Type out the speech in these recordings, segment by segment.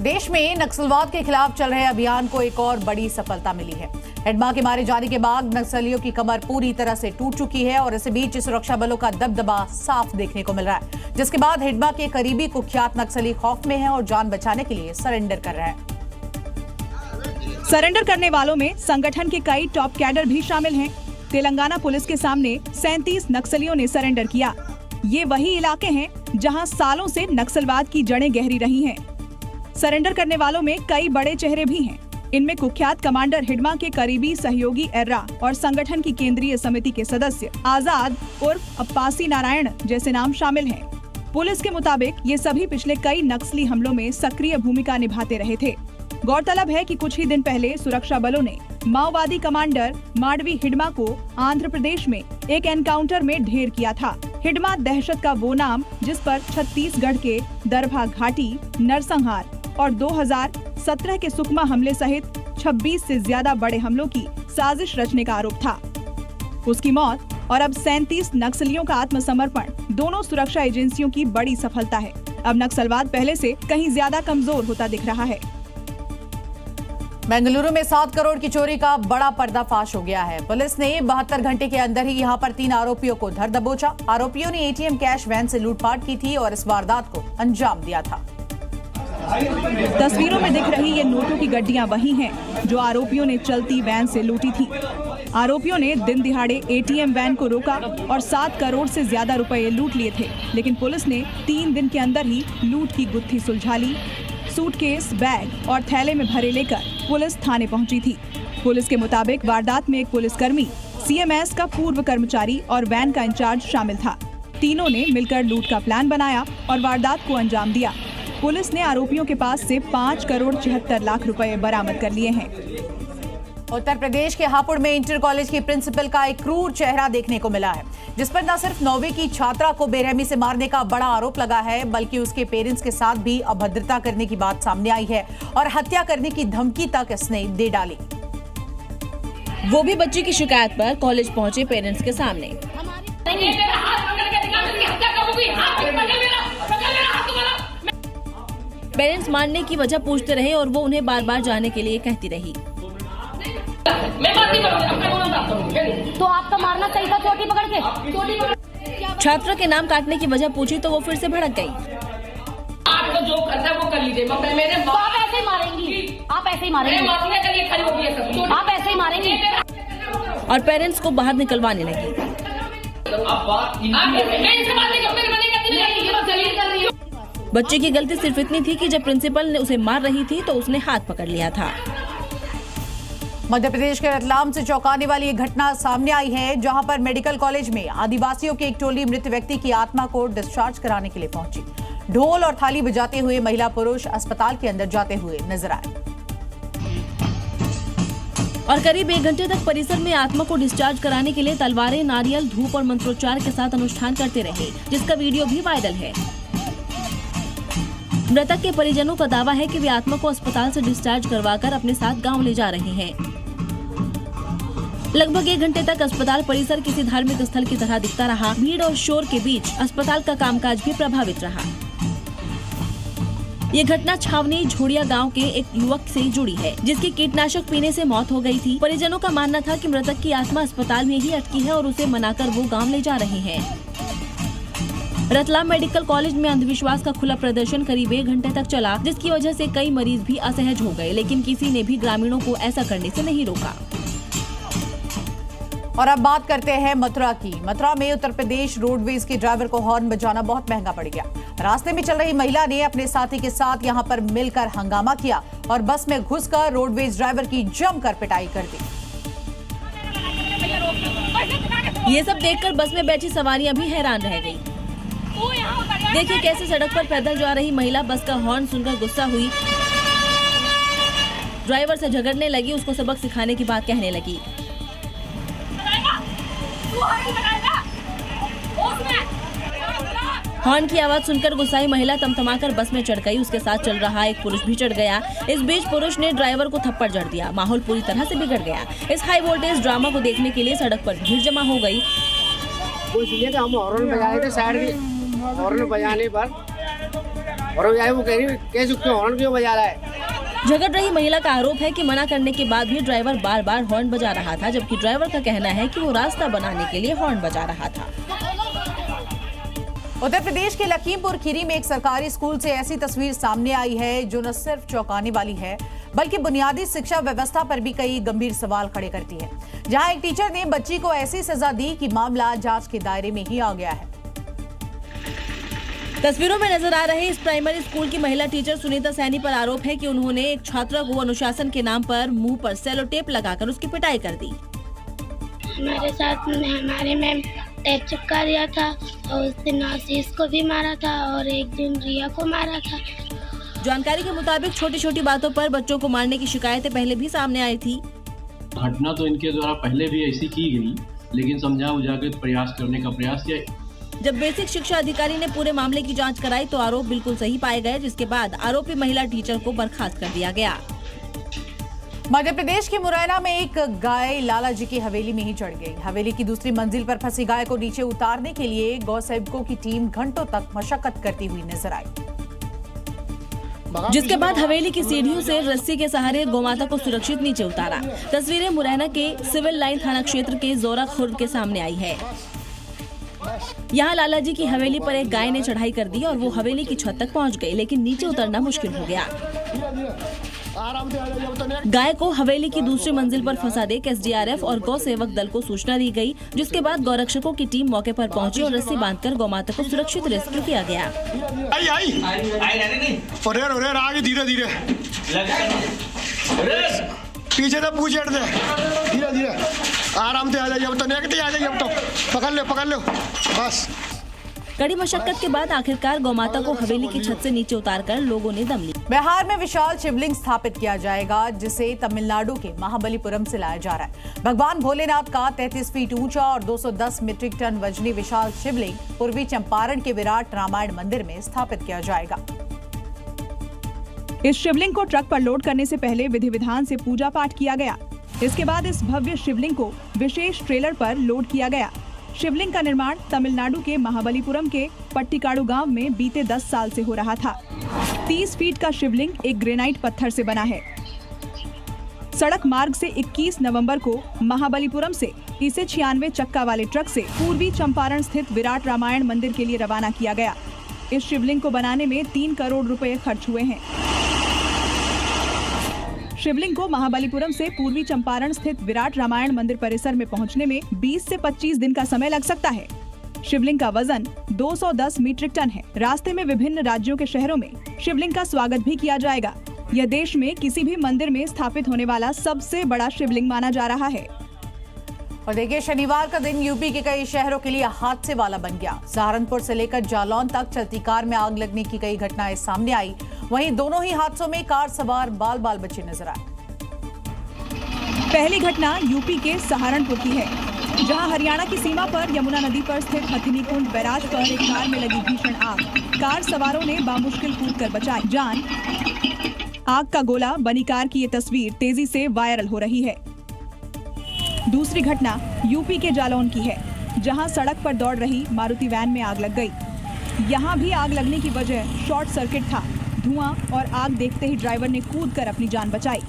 देश में नक्सलवाद के खिलाफ चल रहे अभियान को एक और बड़ी सफलता मिली है। हिडमा के मारे जाने के बाद नक्सलियों की कमर पूरी तरह से टूट चुकी है और इसी बीच सुरक्षा बलों का दबदबा साफ देखने को मिल रहा है, जिसके बाद हिडमा के करीबी कुख्यात नक्सली खौफ में है और जान बचाने के लिए सरेंडर कर रहे हैं। सरेंडर करने वालों में संगठन के कई टॉप कैडर भी शामिल हैं। तेलंगाना पुलिस के सामने 37 नक्सलियों ने सरेंडर किया। ये वही इलाके हैं जहां सालों से नक्सलवाद की जड़ें गहरी रही हैं। सरेंडर करने वालों में कई बड़े चेहरे भी हैं। इनमें कुख्यात कमांडर हिडमा के करीबी सहयोगी एर्रा और संगठन की केंद्रीय समिति के सदस्य आजाद उर्फ अप्पासी नारायण जैसे नाम शामिल हैं। पुलिस के मुताबिक ये सभी पिछले कई नक्सली हमलों में सक्रिय भूमिका निभाते रहे थे। गौरतलब है कि कुछ ही दिन पहले सुरक्षा बलों ने माओवादी कमांडर माडवी हिडमा को आंध्र प्रदेश में एक एनकाउंटर में ढेर किया था। हिडमा दहशत का वो नाम जिस पर छत्तीसगढ़ के दरभा घाटी, नरसंहार और 2017 के सुकमा हमले सहित 26 से ज्यादा बड़े हमलों की साजिश रचने का आरोप था। उसकी मौत और अब 37 नक्सलियों का आत्मसमर्पण दोनों सुरक्षा एजेंसियों की बड़ी सफलता है। अब नक्सलवाद पहले से कहीं ज्यादा कमजोर होता दिख रहा है। बेंगलुरु में 7 करोड़ की चोरी का बड़ा पर्दाफाश हो गया है। पुलिस ने 72 घंटे के अंदर ही यहां पर 3 आरोपियों को धर दबोचा। आरोपियों ने एटीएम कैश वैन से लूटपाट की थी और इस वारदात को अंजाम दिया था। तस्वीरों में दिख रही ये नोटों की गड्डियां वही हैं जो आरोपियों ने चलती वैन से लूटी थी। आरोपियों ने दिन दिहाड़े एटीएम वैन को रोका और 7 करोड़ से ज्यादा रुपए लूट लिए थे, लेकिन पुलिस ने 3 दिन के अंदर ही लूट की गुत्थी सुलझा ली। सूटकेस, बैग और थैले में भरे लेकर पुलिस थाने पहुंची थी। पुलिस के मुताबिक वारदात में एक पुलिसकर्मी, सीएमएस का पूर्व कर्मचारी और वैन का इंचार्ज शामिल था। तीनों ने मिलकर लूट का प्लान बनाया और वारदात को अंजाम दिया। पुलिस ने आरोपियों के पास से 5 करोड़ 76 लाख रुपए बरामद कर लिए हैं। उत्तर प्रदेश के हापुड़ में इंटर कॉलेज की प्रिंसिपल का एक क्रूर चेहरा देखने को मिला है, जिस पर न सिर्फ 9वीं की छात्रा को बेरहमी से मारने का बड़ा आरोप लगा है, बल्कि उसके पेरेंट्स के साथ भी अभद्रता करने की बात सामने आई है और हत्या करने की धमकी तक इसने दे डाली। वो भी बच्ची की शिकायत पर कॉलेज पहुंचे पेरेंट्स के सामने। पेरेंट्स मारने की वजह पूछते रहे और वो उन्हें बार बार जाने के लिए कहती रही। तो आपका मारना सही था, चोटी पकड़ के। छात्रा के नाम काटने की वजह पूछी तो वो फिर से भड़क गई। आपको जो करना है वो कर लीजिए। तो आप ऐसे ही मारेंगी, आप ऐसे ही मारेंगी, आप ऐसे ही मारेंगी। और पेरेंट्स को बाहर निकलवाने लगी। बच्चे की गलती सिर्फ इतनी थी कि जब प्रिंसिपल ने उसे मार रही थी तो उसने हाथ पकड़ लिया था। मध्य प्रदेश के रतलाम से चौंकाने वाली एक घटना सामने आई है, जहां पर मेडिकल कॉलेज में आदिवासियों की एक टोली मृत व्यक्ति की आत्मा को डिस्चार्ज कराने के लिए पहुंची। ढोल और थाली बजाते हुए महिला पुरुष अस्पताल के अंदर जाते हुए नजर आए और करीब 1 घंटे तक परिसर में आत्मा को डिस्चार्ज कराने के लिए तलवारें, नारियल, धूप और मंत्रोच्चार के साथ अनुष्ठान करते रहे, जिसका वीडियो भी वायरल है। मृतक के परिजनों का दावा है कि वे आत्मा को अस्पताल से डिस्चार्ज करवाकर अपने साथ गांव ले जा रहे हैं। लगभग 1 घंटे तक अस्पताल परिसर किसी धार्मिक स्थल की तरह दिखता रहा। भीड़ और शोर के बीच अस्पताल का कामकाज भी प्रभावित रहा। ये घटना छावनी झोड़िया गांव के एक युवक से जुड़ी है, जिसकी कीटनाशक पीने से मौत हो गई थी। परिजनों का मानना था कि मृतक की आत्मा अस्पताल में ही अटकी है और उसे मनाकर वो गांव ले जा रहे हैं। रतलाम मेडिकल कॉलेज में अंधविश्वास का खुला प्रदर्शन करीब 1 घंटे तक चला, जिसकी वजह से कई मरीज भी असहज हो गए, लेकिन किसी ने भी ग्रामीणों को ऐसा करने से नहीं रोका। और अब बात करते हैं मथुरा की। मथुरा में उत्तर प्रदेश रोडवेज के ड्राइवर को हॉर्न बजाना बहुत महंगा पड़ गया। रास्ते में चल रही महिला ने अपने साथी के साथ यहां पर मिलकर हंगामा किया और बस में घुसकर रोडवेज ड्राइवर की जमकर पिटाई कर दी। ये सब देखकर बस में बैठी सवारियां भी हैरान रह गई। देखिए कैसे सड़क पर पैदल जा रही महिला बस का हॉर्न सुनकर गुस्सा हुई, ड्राइवर से झगड़ने लगी, उसको सबक सिखाने की बात कहने लगी। हॉर्न की आवाज सुनकर गुस्साई महिला तमतमाकर बस में चढ़ गई। उसके साथ चल रहा एक पुरुष भी चढ़ गया। इस बीच पुरुष ने ड्राइवर को थप्पड़ जड़ दिया। माहौल पूरी तरह से बिगड़ गया। इस हाई वोल्टेज ड्रामा को देखने के लिए सड़क पर भीड़ जमा हो गई। हम हॉर्न बजाए थे, साइड में हॉर्न बजाने पर और वो कह रही कैसे हॉर्न क्यों बजा रहा है। झगड़ रही महिला का आरोप है कि मना करने के बाद भी ड्राइवर बार बार हॉर्न बजा रहा था, जबकि ड्राइवर का कहना है कि वो रास्ता बनाने के लिए हॉर्न बजा रहा था। उत्तर प्रदेश के लखीमपुर खीरी में एक सरकारी स्कूल से ऐसी तस्वीर सामने आई है जो न सिर्फ चौंकाने वाली है बल्कि बुनियादी शिक्षा व्यवस्था पर भी कई गंभीर सवाल खड़े करती है, जहां एक टीचर ने बच्ची को ऐसी सजा दी कि मामला जांच के दायरे में ही आ गया है। तस्वीरों में नजर आ रहे इस प्राइमरी स्कूल की महिला टीचर सुनीता सैनी पर आरोप है कि उन्होंने एक छात्रा को अनुशासन के नाम पर मुंह पर सेलो टेप लगाकर उसकी पिटाई कर दी। हमारे साथ में हमारे मैम टेप चिपका दिया था और उसने नासिस को भी मारा था और एक दिन रिया को मारा था। जानकारी के मुताबिक छोटी छोटी बातों पर बच्चों को मारने की शिकायतें पहले भी सामने आई थी। घटना तो इनके द्वारा पहले भी ऐसी की गई, लेकिन समझा बुझा के प्रयास करने का प्रयास किया। जब बेसिक शिक्षा अधिकारी ने पूरे मामले की जांच कराई तो आरोप बिल्कुल सही पाए गए, जिसके बाद आरोपी महिला टीचर को बर्खास्त कर दिया गया। मध्य प्रदेश के मुरैना में एक गाय लाला जी की हवेली में ही चढ़ गई। हवेली की दूसरी मंजिल पर फंसी गाय को नीचे उतारने के लिए गौ सेवकों की टीम घंटों तक मशक्कत करती हुई नजर आई, जिसके बाद हवेली की सीढ़ियों से रस्सी के सहारे गौमाता को सुरक्षित नीचे उतारा। तस्वीरें मुरैना के सिविल लाइन थाना क्षेत्र के जोरा खुर्द के सामने आई है। यहाँ लाला जी की हवेली पर एक गाय ने चढ़ाई कर दी और वो हवेली की छत तक पहुँच गई, लेकिन नीचे उतरना मुश्किल हो गया। गाय को हवेली की दूसरी मंजिल पर फंसा देख एसडीआरएफ और गौ सेवक दल को सूचना दी गई, जिसके बाद गौरक्षकों की टीम मौके पर पहुंची और रस्सी बांधकर गौमाता को सुरक्षित रेस्क्यू किया गया। धीरे धीरे पीछे से पूछ दे, धीरे धीरे आराम से आ जाइए। अब तो नेकटी आ जाइए, अब तो पकड़ लो बस। कड़ी मशक्कत के बाद आखिरकार गौमाता को हवेली की छत से नीचे उतारकर लोगों ने दम ली। बिहार में विशाल शिवलिंग स्थापित किया जाएगा, जिसे तमिलनाडु के महाबलीपुरम से लाया जा रहा है। भगवान भोलेनाथ का 33 फीट ऊंचा और 210 मीट्रिक टन वजनी विशाल शिवलिंग पूर्वी चंपारण के विराट रामायण मंदिर में स्थापित किया जाएगा। इस शिवलिंग को ट्रक पर लोड करने से पहले विधि विधान से पूजा पाठ किया गया। इसके बाद इस भव्य शिवलिंग को विशेष ट्रेलर पर लोड किया गया। शिवलिंग का निर्माण तमिलनाडु के महाबलीपुरम के पट्टिकाडु गांव में बीते 10 साल से हो रहा था। 30 फीट का शिवलिंग एक ग्रेनाइट पत्थर से बना है। सड़क मार्ग से 21 नवंबर को महाबलीपुरम से इसे 96 चक्का वाले ट्रक से पूर्वी चंपारण स्थित विराट रामायण मंदिर के लिए रवाना किया गया। इस शिवलिंग को बनाने में 3 करोड़ रुपए खर्च हुए हैं। शिवलिंग को महाबलीपुरम से पूर्वी चंपारण स्थित विराट रामायण मंदिर परिसर में पहुंचने में 20 से 25 दिन का समय लग सकता है। शिवलिंग का वजन 210 मीट्रिक टन है। रास्ते में विभिन्न राज्यों के शहरों में शिवलिंग का स्वागत भी किया जाएगा। यह देश में किसी भी मंदिर में स्थापित होने वाला सबसे बड़ा शिवलिंग माना जा रहा है। और देखिए, शनिवार का दिन यूपी के कई शहरों के लिए हादसे वाला बन गया। सहारनपुर से लेकर जालौन तक चलती कार में आग लगने की कई घटनाएं सामने आई। वहीं दोनों ही हादसों में कार सवार बाल बाल बचे नजर आए। पहली घटना यूपी के सहारनपुर की है, जहां हरियाणा की सीमा पर यमुना नदी पर स्थित हथिनी कुंड बैराज पर एक कार में लगी भीषण आग। कार सवारों ने बामुश्किल कूदकर बचाई जान। आग का गोला बनी कार की ये तस्वीर तेजी से वायरल हो रही है। दूसरी घटना यूपी के जालौन की है, जहां सड़क पर दौड़ रही मारुति वैन में आग लग गई। यहां भी आग लगने की वजह शॉर्ट सर्किट था। धुआं और आग देखते ही ड्राइवर ने कूदकर अपनी जान बचाई।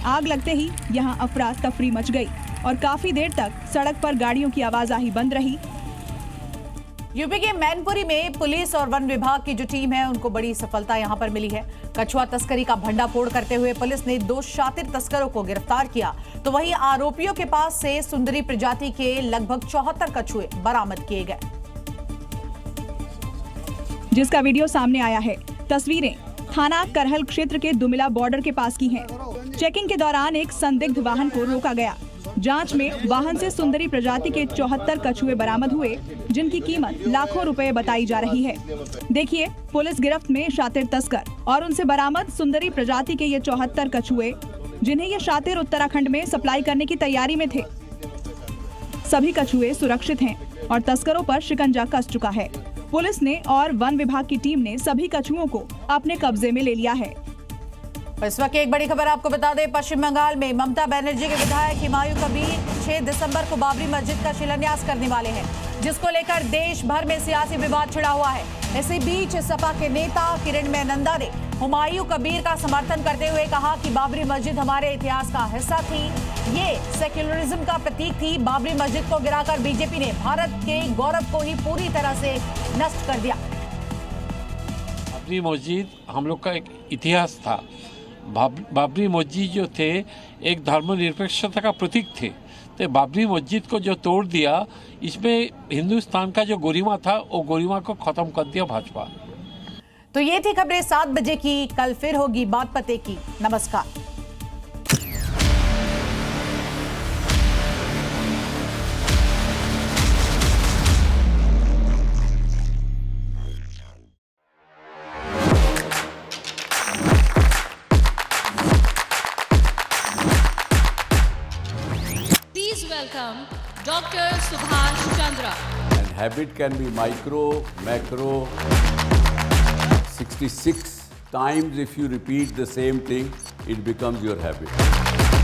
आग लगते ही यहां अफरा तफरी मच गई और काफी देर तक सड़क पर गाड़ियों की आवाजाही बंद रही। यूपी के मैनपुरी में पुलिस और वन विभाग की जो टीम है, उनको बड़ी सफलता यहां पर मिली है। कछुआ तस्करी का भंडाफोड़ करते हुए पुलिस ने 2 शातिर तस्करों को गिरफ्तार किया, तो वहीं आरोपियों के पास से सुंदरी प्रजाति के लगभग 74 कछुए बरामद किए गए, जिसका वीडियो सामने आया है। तस्वीरें थाना करहल क्षेत्र के दुमिला बॉर्डर के पास की हैं। चेकिंग के दौरान एक संदिग्ध वाहन को रोका गया। जांच में वाहन से सुंदरी प्रजाति के 74 कछुए बरामद हुए, जिनकी कीमत लाखों रुपए बताई जा रही है। देखिए, पुलिस गिरफ्त में शातिर तस्कर और उनसे बरामद सुंदरी प्रजाति के ये 74 कछुए, जिन्हें ये शातिर उत्तराखंड में सप्लाई करने की तैयारी में थे। सभी कछुए सुरक्षित हैं और तस्करों पर शिकंजा कस चुका है। पुलिस ने और वन विभाग की टीम ने सभी कछुओं को अपने कब्जे में ले लिया है। इस वक्त एक बड़ी खबर आपको बता दें, पश्चिम बंगाल में ममता बनर्जी के विधायक हुमायूं कबीर 6 दिसंबर को बाबरी मस्जिद का शिलान्यास करने वाले हैं, जिसको लेकर देश भर में सियासी विवाद छिड़ा हुआ है। इसी बीच सपा के नेता किरणमय नंदा ने हुमायूं कबीर का समर्थन करते हुए कहा कि बाबरी मस्जिद हमारे इतिहास का हिस्सा थी, ये सेक्युलरिज्म का प्रतीक थी। बाबरी मस्जिद को गिराकर बीजेपी ने भारत के गौरव को ही पूरी तरह से नष्ट कर दिया। बाबरी मस्जिद हम लोग का एक इतिहास था। बाबरी मस्जिद जो थे एक धर्मनिरपेक्षता का प्रतीक थे, तो बाबरी मस्जिद को जो तोड़ दिया, इसमें हिंदुस्तान का जो गरिमा था वो गरिमा को खत्म कर दिया भाजपा। तो ये थी खबरें 7 बजे की। कल फिर होगी बात पते की। नमस्कार। Welcome Dr. Subhash Chandra. And habit can be micro, macro, 66 times if you repeat the same thing, it becomes your habit.